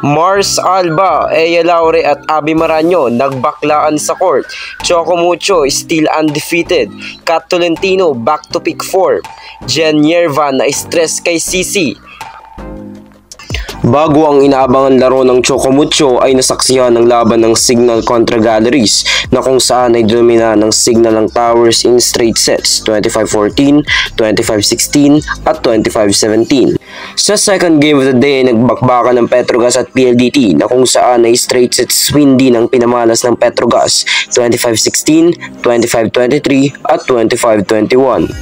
Mars Alba, Ea Laure at Abby Maraño nagbaklaan sa court. Choco Mucho still undefeated. Kat Tolentino back to pick 4. Jen Yerva na stress kay Sisi. Bago ang inaabangan laro ng Choco Mucho ay nasaksihan ng laban ng Signal kontra Galleries na kung saan ay domina ng Signal ang Towers in straight sets 25-14, 25-16 at 25-17. Sa second game of the day ay nagbakbakan ng Petrogas at PLDT na kung saan ay straight sets win din ang pinamalas ng Petrogas 25-16, 25-23 at 25-21.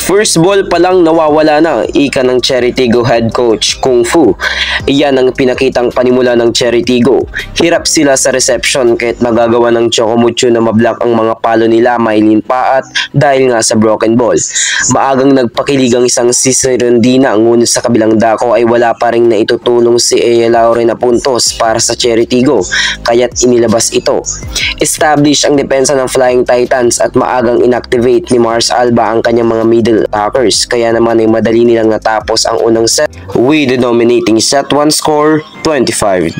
First ball pa lang nawawala na, ika ng Cherry Tigo head coach Kung Fu. Iyan ang pinakitang panimula ng Cherry Tigo. Hirap sila sa reception kahit magagawa ng Choco Mucho na mablock ang mga palo nila Mylene Paat dahil nga sa broken ball. Maagang nagpakilig ang isang si Serendina, ngunit sa kabilang dako ay wala pa rin na itutulong si Ea Laure na puntos para sa Cherry Tigo, kaya't inilabas ito. Establish ang depensa ng Flying Titans at maagang inactivate ni Mars Alba ang kanyang mga middle attackers, kaya naman ay madali nilang natapos ang unang set with the dominating set 1 score 25-9.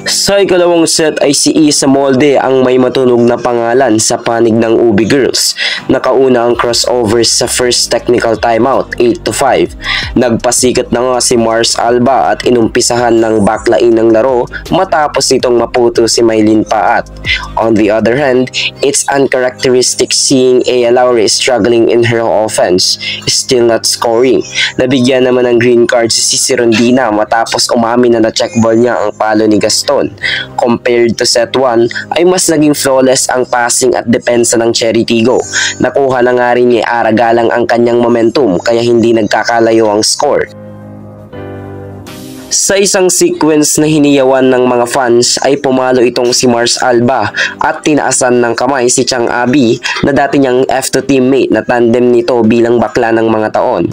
Sa ikalawang set ay si Isa Molde ang may matunog na pangalan sa panig ng Ubi Girls. Nakauna ang crossovers sa first technical timeout 8-5. Nagpasikat na nga si Mars Alba at inumpisahan ng backlain ng laro matapos itong maputo si Mylene Paat. On the other hand, it's uncharacteristic seeing Ea Laure struggling in her offense, still not scoring. Nabigyan naman ng green card si Rondina matapos umamin na na-check ball niya ang palo ni Gaston. Compared to set 1 ay mas naging flawless ang passing at depensa ng Cherry Tigo. Nakuha na nga rin ni Aragalang ang kanyang momentum kaya hindi nagkakalayo ang score. Sa isang sequence na hiniyawan ng mga fans ay pumalo itong si Mars Alba at tinaasan ng kamay si Chang Abby na dati niyang F2 teammate na tandem nito bilang bakla ng mga taon.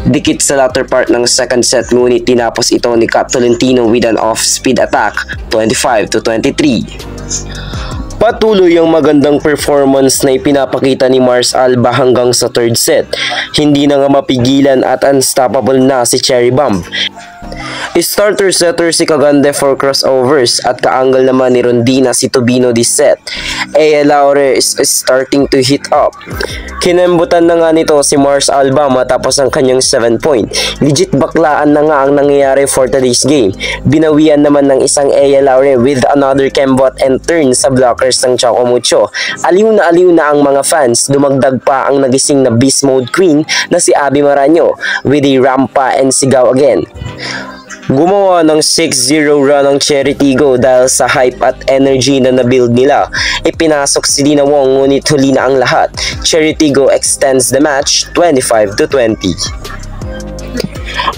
Dikit sa latter part ng second set, ngunit tinapos ito ni Kat Tolentino with an off-speed attack 25-23. Patuloy ang magandang performance na ipinapakita ni Mars Alba hanggang sa third set. Hindi na nga mapigilan at unstoppable na si Cherry Bomb. Starter setter si Cagande for crossovers at kaangle naman ni Rondina si Tobino this set. Ea Laure is starting to heat up. Kinembutan na nga nito si Mars Alba matapos ang kanyang 7-point. Legit baklaan na nga ang nangyayari for today's game. Binawian naman ng isang Ea Laure with another kembot and turn sa blockers ng Choco Mucho. Aliw na ang mga fans. Dumagdag pa ang nagising na beast mode queen na si Abby Maraño with a rampa and sigaw again. Gumawa ng 6-0 run ang Cherry Tigo dahil sa hype at energy na nabuild nila. Ipinasok si Dina Wong ngunit huli na ang lahat. Cherry Tigo extends the match 25-20.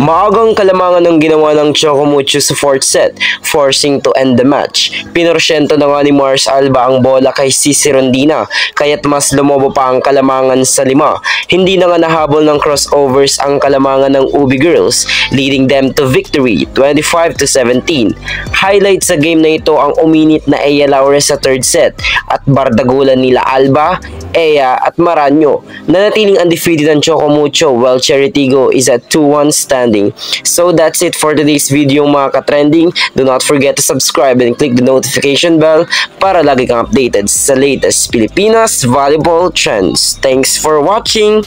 Maagang kalamangan ng ginawa ng Choco Mucho sa fourth set, forcing to end the match. Pinorosyento na nga ni Mars Alba ang bola kay Sisi Rondina, kaya't mas lumobo pa ang kalamangan sa 5. Hindi na nga nahabol ng crossovers ang kalamangan ng Ubi Girls, leading them to victory 25-17. Highlight sa game na ito ang uminit na Ea Laure sa third set at bardagulan nila Alba, Ea at Maraño. Nanatiling undefeated ang Choco Mucho while Cherry Tigo is at 2-1 standing. So that's it for today's video mga ka-trending. Do not forget to subscribe and click the notification bell para lagi kang updated sa latest Pilipinas volleyball trends. Thanks for watching!